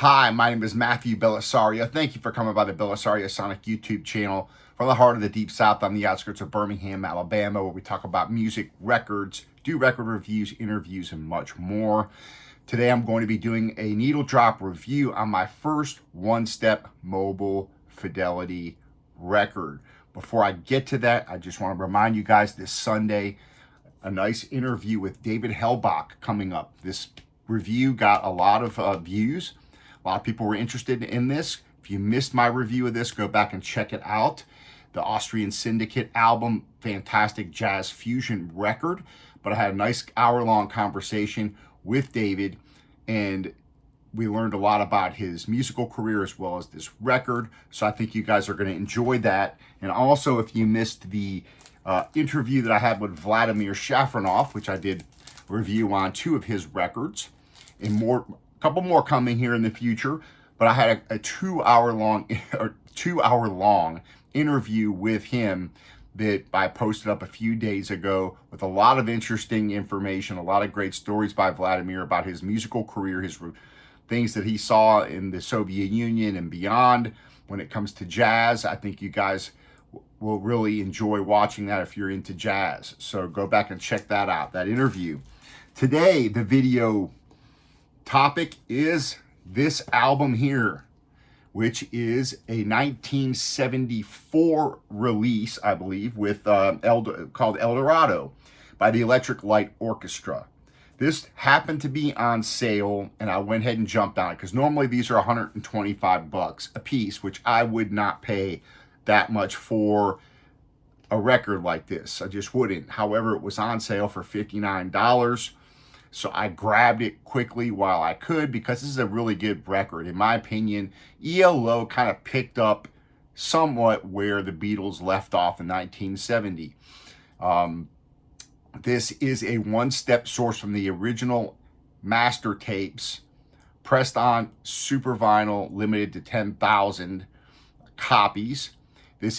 Hi, my name is Matthew Bellisario. Thank you for coming by the BellisarioSonic YouTube channel. From the heart of the Deep South on the outskirts of Birmingham, Alabama, where we talk about music, records, do record reviews, interviews, and much more. Today I'm going to be doing a needle drop review on my first one-step mobile Fidelity record. Before I get to that, I just want to remind you guys this Sunday, a nice interview with David Hellbach coming up. This review got a lot of views. A lot of people were interested in this. If you missed my review of this, go back and check it out. The Austrian Syndicate album, fantastic jazz fusion record. But I had a nice hour-long conversation with David, and we learned a lot about his musical career as well as this record. So I think you guys are going to enjoy that. And also, if you missed the interview that I had with Vladimir Shafranov, which I did review on 2 of his records, and a couple more coming here in the future, but I had a 2-hour-long interview with him that I posted up a few days ago with a lot of interesting information, a lot of great stories by Vladimir about his musical career, his things that he saw in the Soviet Union and beyond when it comes to jazz. I think you guys will really enjoy watching that if you're into jazz. So go back and check that out, that interview. Today, the video topic is this album here, which is a 1974 release, I believe, with called Eldorado by the Electric Light Orchestra. This happened to be on sale, and I went ahead and jumped on it because normally these are $125 a piece, which I would not pay that much for a record like this. I just wouldn't. However, it was on sale for $59. So I grabbed it quickly while I could because this is a really good record. In my opinion, ELO kind of picked up somewhat where the Beatles left off in 1970. This is a one-step source from the original master tapes, pressed on SuperVinyl, limited to 10,000 copies. The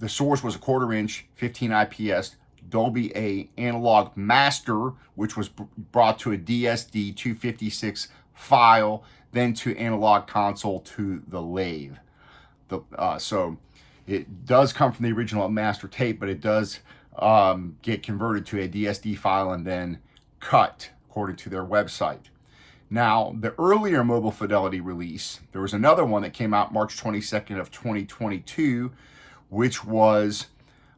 source was a 1/4 inch, 15 IPS, Dolby A analog master, which was brought to a DSD 256 file, then to analog console to the lathe. So it does come from the original master tape, but it does get converted to a DSD file and then cut according to their website. Now, the earlier Mobile Fidelity release, there was another one that came out March 22nd of 2022, which was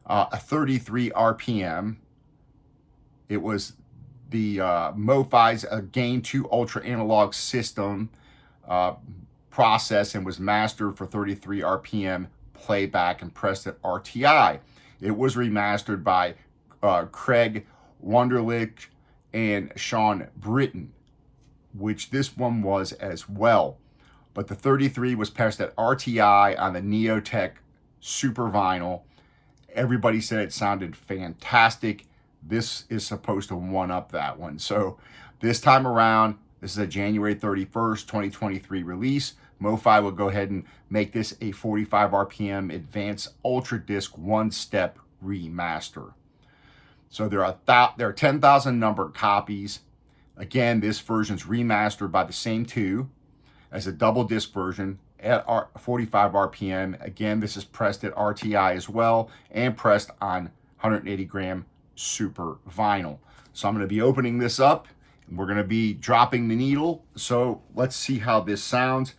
a 33 RPM. It was the MoFi's Gain 2 Ultra Analog System process and was mastered for 33 RPM playback and pressed at RTI. It was remastered by Craig Wunderlich and Sean Britton, which this one was as well. But the 33 was pressed at RTI on the Neotech SuperVinyl. Everybody said it sounded fantastic. This is supposed to one-up that one. So this time around, this is a January 31st, 2023 release. MoFi will go ahead and make this a 45 RPM Advanced Ultra Disc one-step remaster. So there are 10,000 numbered copies. Again, this version's remastered by the same 2 as a double disc version at 45 RPM. Again, this is pressed at RTI as well and pressed on 180 gram super vinyl. So I'm going to be opening this up and we're going to be dropping the needle. So let's see how this sounds.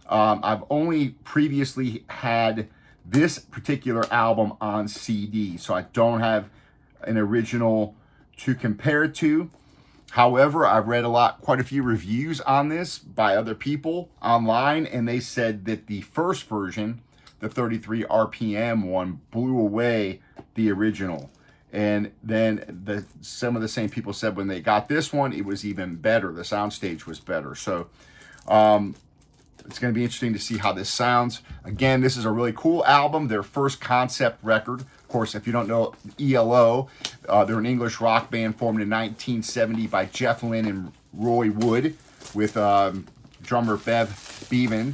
I've only previously had this particular album on CD, so I don't have an original to compare it to. However, I've read quite a few reviews on this by other people online, and they said that the first version, the 33 RPM one, blew away the original. And then some of the same people said when they got this one, it was even better. The soundstage was better. So it's going to be interesting to see how this sounds. Again, this is a really cool album, their first concept record. Of course, if you don't know ELO, they're an English rock band formed in 1970 by Jeff Lynne and Roy Wood with drummer Bev Bevan.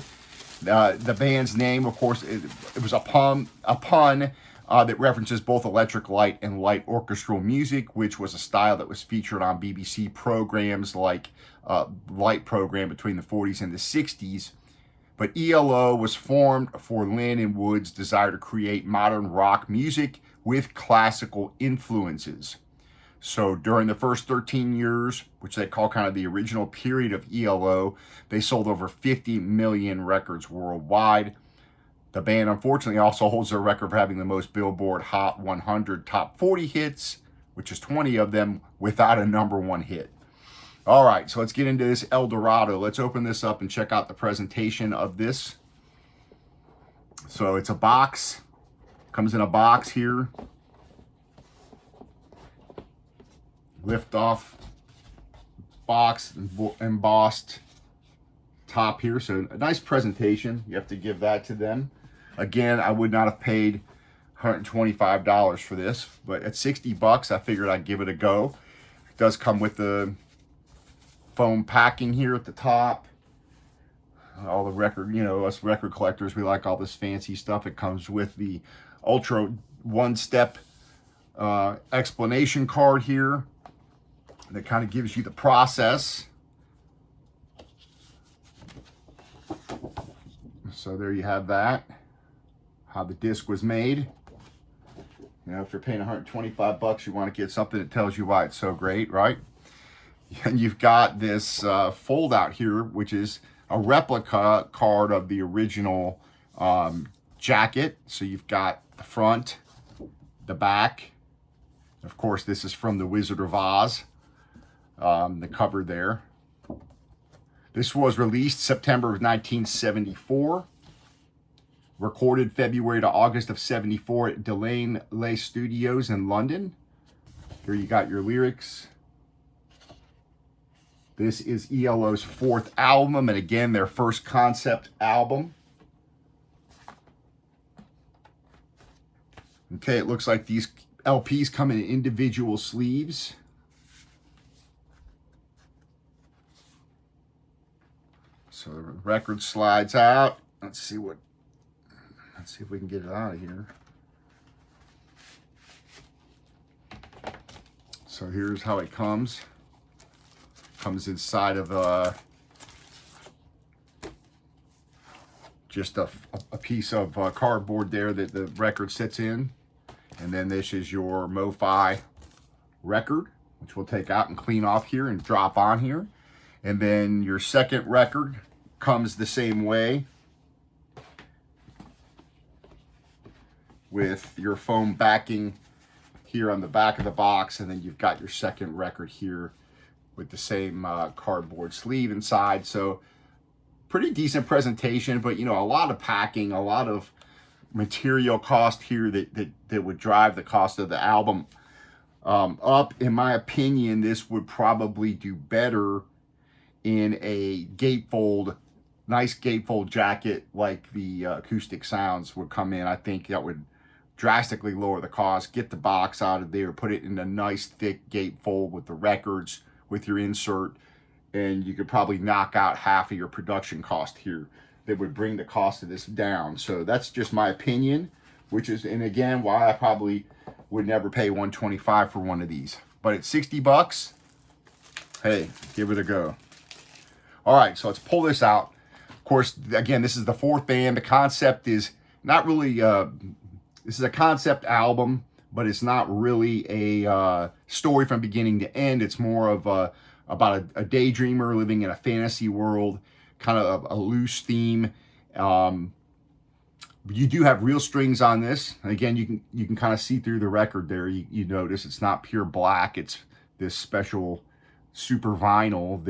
The band's name, of course, it was a pun that references both electric light and light orchestral music, which was a style that was featured on BBC programs like light program between the 40s and the 60s. But ELO was formed for Lynn and Wood's desire to create modern rock music with classical influences. So during the first 13 years, which they call kind of the original period of ELO, they sold over 50 million records worldwide. The band unfortunately also holds the record for having the most Billboard Hot 100 Top 40 hits, which is 20 of them without a #1 hit. All right, so let's get into this Eldorado. Let's open this up and check out the presentation of this. So it's a box, comes in a box here. Lift off box, embossed top here. So a nice presentation. You have to give that to them. Again, I would not have paid $125 for this, but at 60 bucks, I figured I'd give it a go. It does come with the foam packing here at the top. All the record, you know, us record collectors, we like all this fancy stuff. It comes with the Ultra One-Step explanation card here that kind of gives you the process. So there you have that, how the disc was made. You know, if you're paying 125 bucks, you want to get something that tells you why it's so great, right? And you've got this fold out here, which is a replica card of the original jacket. So you've got the front, the back. Of course, this is from The Wizard of Oz, the cover there. This was released September of 1974. Recorded February to August of 74 at Delane Lay Studios in London. Here you got your lyrics. This is ELO's 4th album, and again, their first concept album. Okay, it looks like these LPs come in individual sleeves. So the record slides out. Let's see if we can get it out of here. So here's how it comes. Comes inside of just a piece of cardboard there that the record sits in. And then this is your MoFi record, which we'll take out and clean off here and drop on here. And then your second record comes the same way, with your foam backing here on the back of the box, and then you've got your second record here with the same cardboard sleeve inside. So pretty decent presentation, but you know, a lot of packing, a lot of material cost here that would drive the cost of the album up. In my opinion, this would probably do better in a gatefold, nice gatefold jacket like the Acoustic Sounds would come in. I think that would drastically lower the cost, get the box out of there, put it in a nice thick gatefold with the records, with your insert, and you could probably knock out half of your production cost here. That would bring the cost of this down. So that's just my opinion, which is, and again, why I probably would never pay $125 for one of these. But at 60 bucks, hey, give it a go. All right, so let's pull this out. Of course, again, this is the 4th band. The concept is not really, this is a concept album, but it's not really a story from beginning to end. It's more of about a daydreamer living in a fantasy world, kind of a loose theme. You do have real strings on this. And again, you can kind of see through the record there. You notice it's not pure black. It's this special super vinyl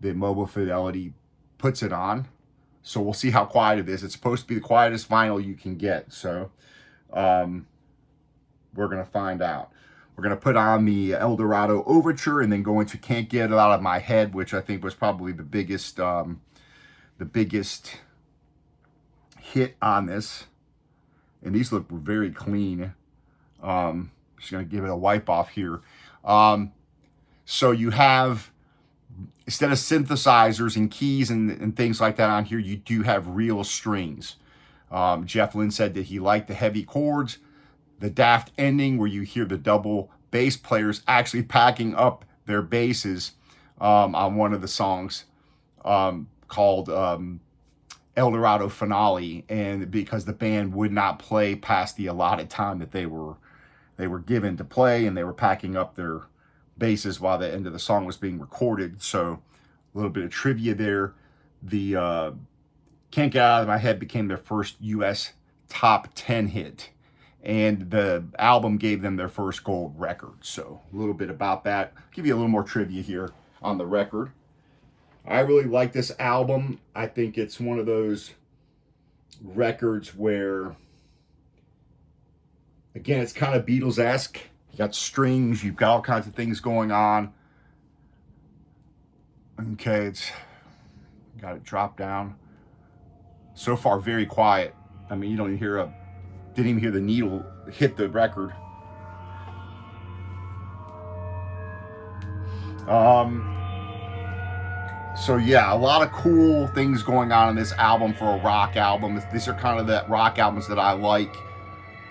that Mobile Fidelity puts it on. So we'll see how quiet it is. It's supposed to be the quietest vinyl you can get. So we're going to find out. We're going to put on the Eldorado Overture and then go into Can't Get It Out of My Head, which I think was probably the biggest hit on this. And these look very clean. Just going to give it a wipe off here. So you have, instead of synthesizers and keys and things like that on here, you do have real strings. Jeff Lynne said that he liked the heavy chords. The daft ending where you hear the double bass players actually packing up their basses on one of the songs called Eldorado Finale, and because the band would not play past the allotted time that they were given to play, and they were packing up their basses while the end of the song was being recorded. So a little bit of trivia there. The Can't Get Out of My Head became their first US top 10 hit, and the album gave them their first gold record. So a little bit about that. I'll give you a little more trivia here on the record. I really like this album. I think it's one of those records where, again, it's kind of Beatles-esque. You got strings, you've got all kinds of things going on. Okay, it's got it dropped down. So far, very quiet. I mean, you don't even hear didn't even hear the needle hit the record. So yeah, a lot of cool things going on in this album for a rock album. These are kind of the rock albums that I like,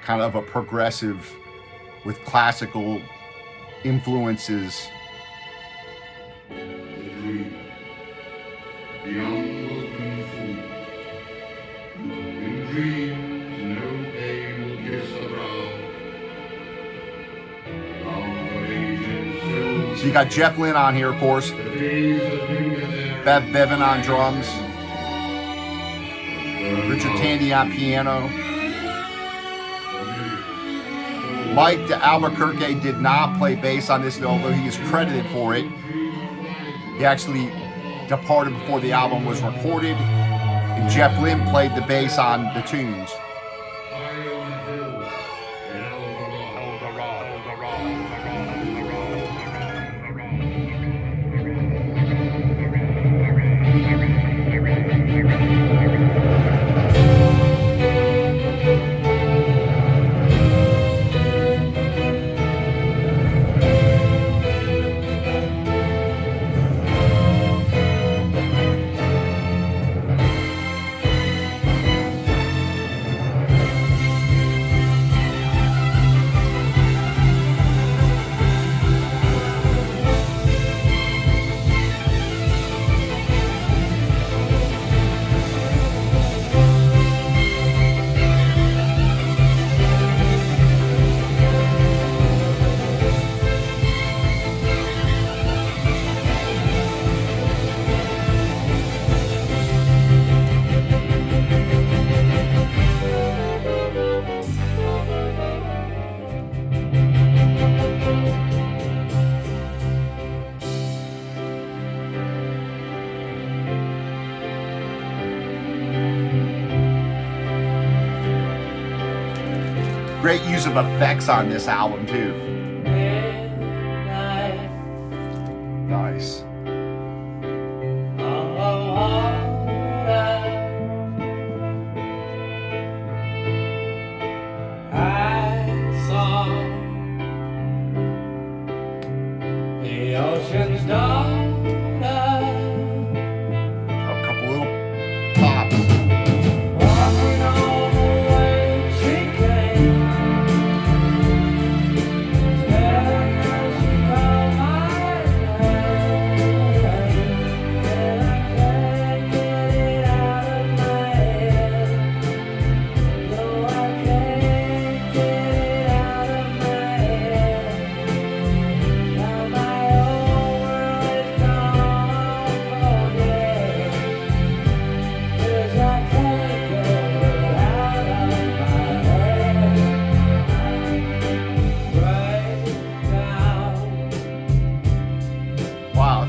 kind of a progressive with classical influences. So you got Jeff Lynne on here, of course. Bev Bevan on drums. Richard Tandy on piano. Mike de Albuquerque did not play bass on this, although he is credited for it. He actually departed before the album was recorded, and Jeff Lynne played the bass on the tunes. Great use of effects on this album too. Nice. A couple little pops.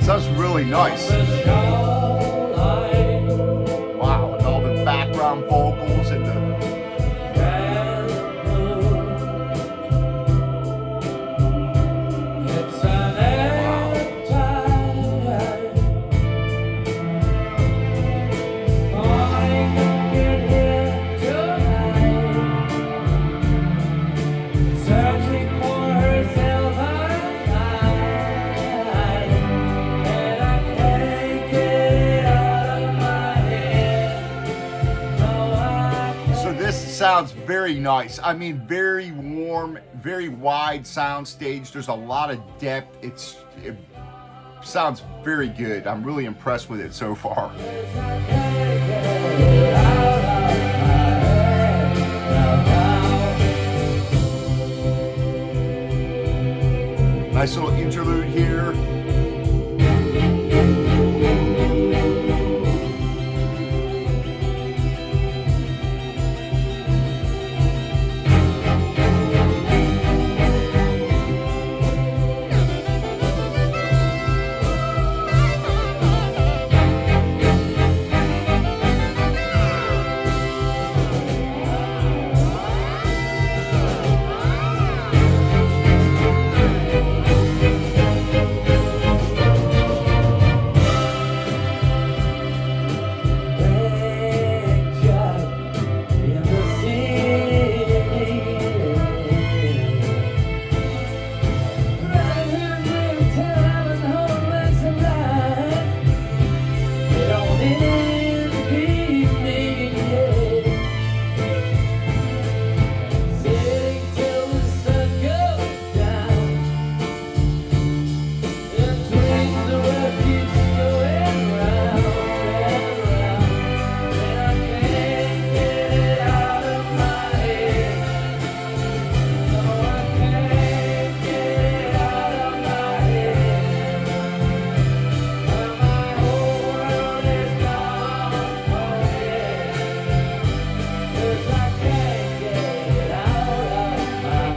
Sounds really nice. Wow, and all the background vocals and the... Sounds very nice. I mean, very warm, very wide sound stage. There's a lot of depth. sounds very good. I'm really impressed with it so far. Nice little interlude here.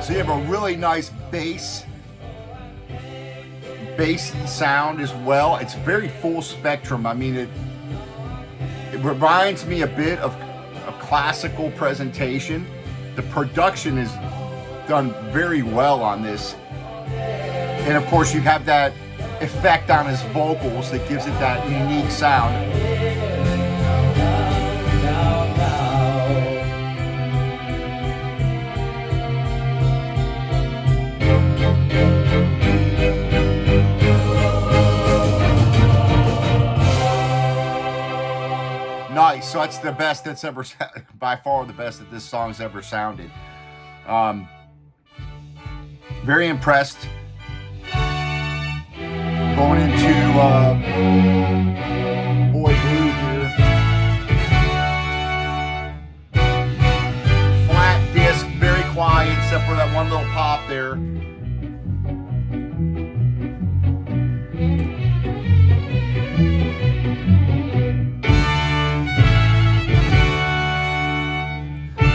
So you have a really nice bassy sound as well. It's very full spectrum. I mean, it reminds me a bit of a classical presentation. The production is done very well on this. And of course you have that effect on his vocals that gives it that unique sound. Nice. So that's the best that's ever, by far the best that this song's ever sounded. Very impressed. Going into Boy Blue here. Flat disc, very quiet except for that one little pop there.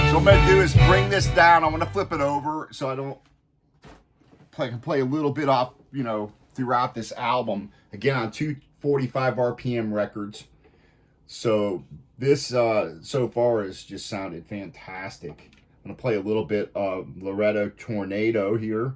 So what I'm going to do is bring this down. I'm going to flip it over so I don't can play a little bit off, you know, throughout this album. Again, on 245 RPM records. So this so far has just sounded fantastic. I'm going to play a little bit of Loretto Tornado here.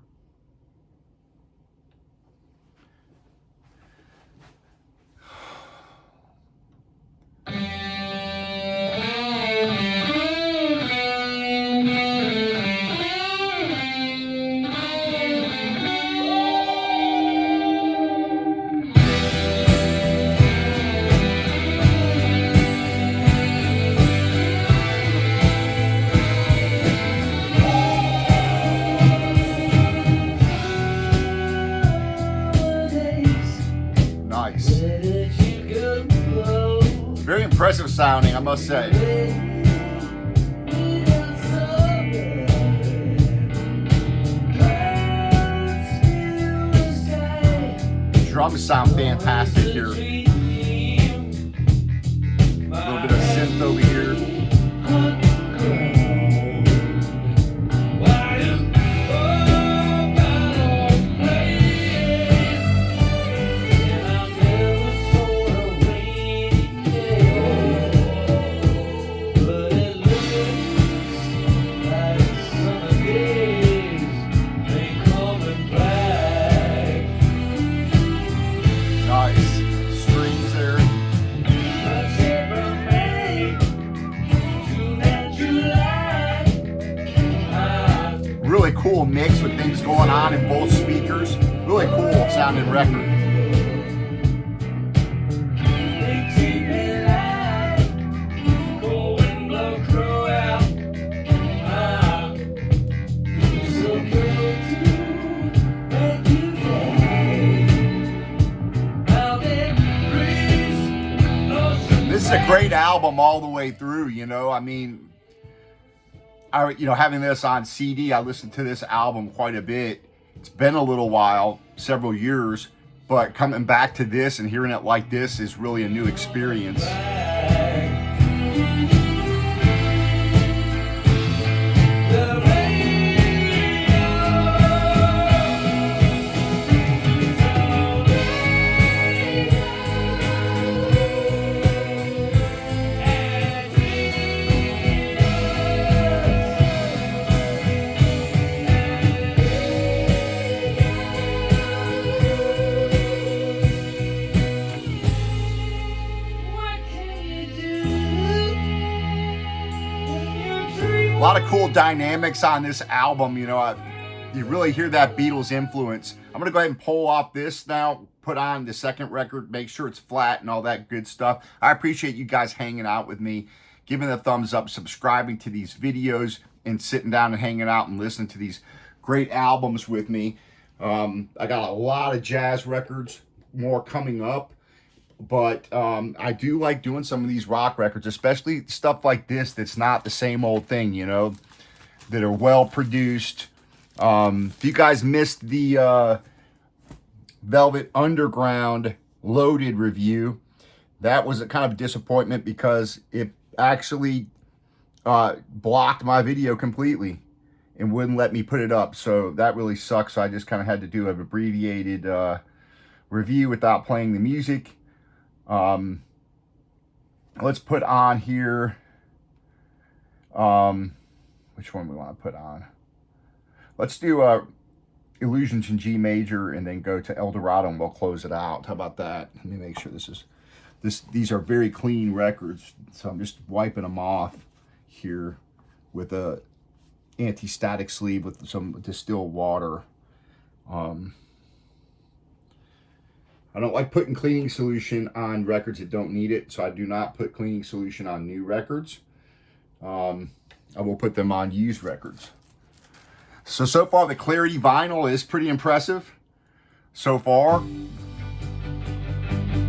Very impressive sounding, I must say. The drums sound fantastic here. A little bit of synth over here. Really cool mix with things going on in both speakers. Really cool sounding record. a great album all the way through, you know. I mean, having this on CD, I listened to this album quite a bit. It's been a little while, several years, but coming back to this and hearing it like this is really a new experience. A lot of cool dynamics on this album, you know. You really hear that Beatles influence. I'm going to go ahead and pull off this now, put on the second record, make sure it's flat and all that good stuff. I appreciate you guys hanging out with me, giving the thumbs up, subscribing to these videos, and sitting down and hanging out and listening to these great albums with me. I got a lot of jazz records, more coming up. But I do like doing some of these rock records, especially stuff like this that's not the same old thing, you know, that are well produced. If you guys missed the Velvet Underground Loaded review, that was a kind of disappointment because it actually blocked my video completely and wouldn't let me put it up. So that really sucks. So I just kind of had to do an abbreviated review without playing the music. Let's put on here, which one we want to put on? Let's do Illusions in G major and then go to Eldorado and we'll close it out. How about that? Let me make sure these are very clean records. So I'm just wiping them off here with a anti-static sleeve with some distilled water. I don't like putting cleaning solution on records that don't need it, so I do not put cleaning solution on new records. I will put them on used records. So far the Clarity vinyl is pretty impressive. So far.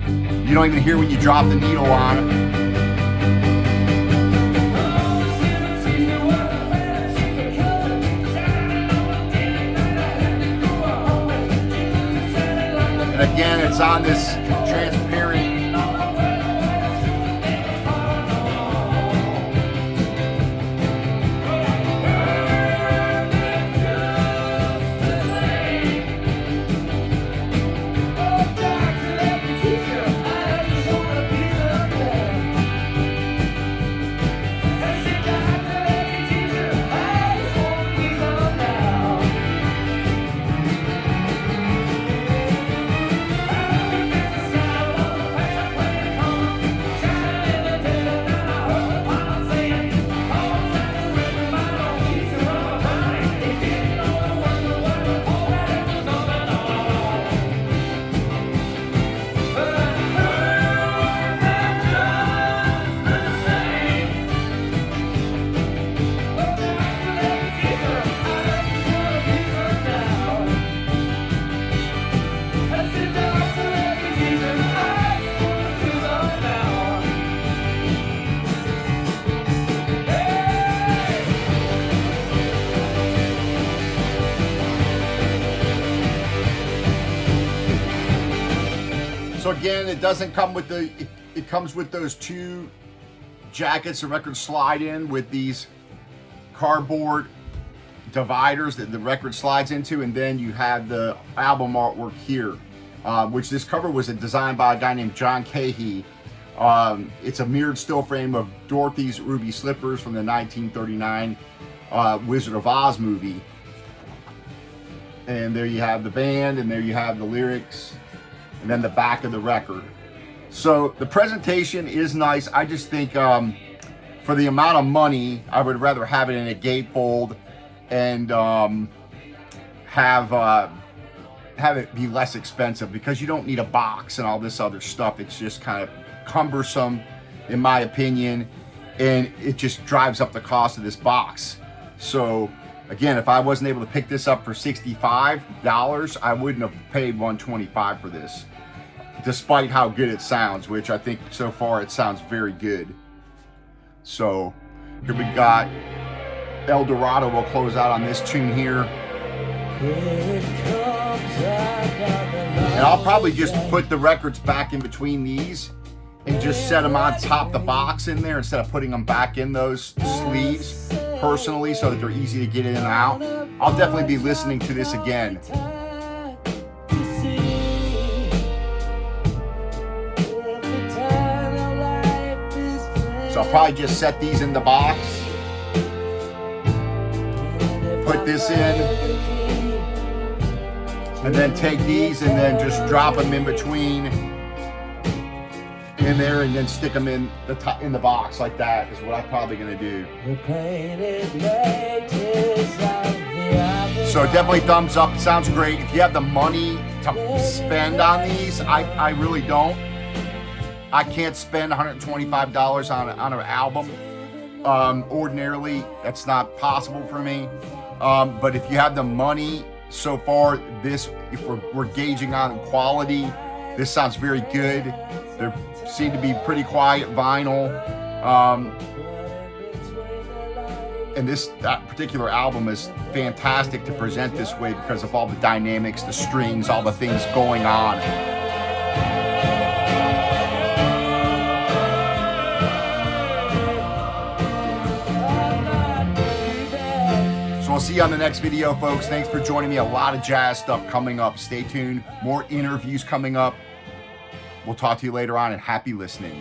You don't even hear when you drop the needle on it. Again, it's on this transparent. So again, it doesn't come with it comes with those two jackets the records slide in with these cardboard dividers that the record slides into, and then you have the album artwork here, which this cover was designed by a guy named John Cahey. It's a mirrored still frame of Dorothy's ruby slippers from the 1939 Wizard of Oz movie. And there you have the band, and there you have the lyrics, and then the back of the record. So the presentation is nice. I just think for the amount of money, I would rather have it in a gatefold and have it be less expensive, because you don't need a box and all this other stuff. It's just kind of cumbersome, in my opinion, and it just drives up the cost of this box. So again, if I wasn't able to pick this up for $65, I wouldn't have paid $125 for this. despite how good it sounds, which I think so far it sounds very good. So here we got Eldorado. We'll close out on this tune here. And I'll probably just put the records back in between these and just set them on top of the box in there instead of putting them back in those sleeves personally, so that they're easy to get in and out. I'll definitely be listening to this again. So I'll probably just set these in the box, put this in, and then take these and then just drop them in between in there, and then stick them in the box like that is what I'm probably gonna do. So definitely thumbs up. It sounds great. If you have the money to spend on these, I really don't. I can't spend $125 on an album. Ordinarily, that's not possible for me. But if you have the money, so far, if we're gauging on quality, this sounds very good. There seem to be pretty quiet vinyl. And that particular album is fantastic to present this way because of all the dynamics, the strings, all the things going on. So we'll see you on the next video, folks. Thanks for joining me. A lot of jazz stuff coming up. Stay tuned. More interviews coming up. We'll talk to you later on, and happy listening.